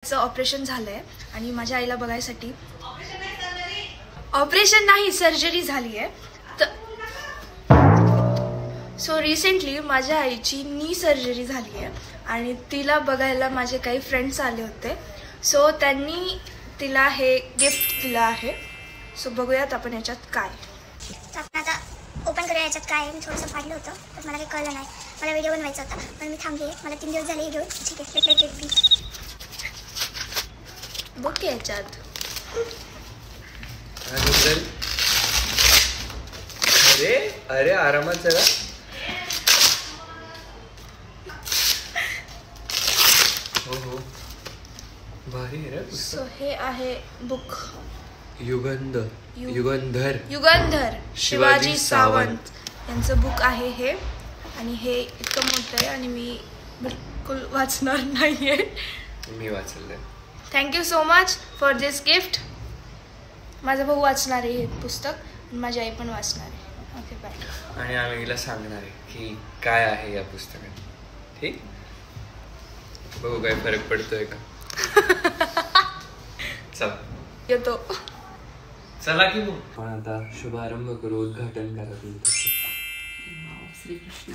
Operation झालंय आणि माझ्या आईला बघायसाठी ऑपरेशन नाही सर्जरी झाली आहे. सो रिसेंटली माझ्या आईची नी सर्जरी झाली आहे आणि तिला बघायला माझे काही फ्रेंड्स आले होते. सो त्यांनी तिला हे गिफ्ट दिलं आहे. सो बघूयात आपण याच्यात काय. आपण आता ओपन करूया याच्यात काय आहे. मी थोडंसं फाडलं होतं तर मला काही कळलं नाही. मला व्हिडिओ बनवायचा होता पण मी थांबली. मला 3 दिवस झाले घेऊन. ठीक आहे लेट बघ याच्यात. अरे अरे आरामात जरा. हो हो भारी आहे रे. सो हे आहे बुक. युगंधर शिवाजी सावंत यांचं बुक आहे हे. आणि हे इतकं मोठं आहे आणि मी बिलकुल वाचणार नाहीये. मी वाचलंय. Thank you so much for this gift. माझा भाऊ वाचणार आहे हे पुस्तक आणि माझी आई पण वाचणार आहे. Okay bye. आणि आम्ही हिला सांगणार आहे की काय आहे या पुस्तकात. ठीक बघू काय फरक पडतोय का. चल येतो. चला की मग. पण आता शुभारंभ करू. उद्घाटन करा. श्रीकृष्ण.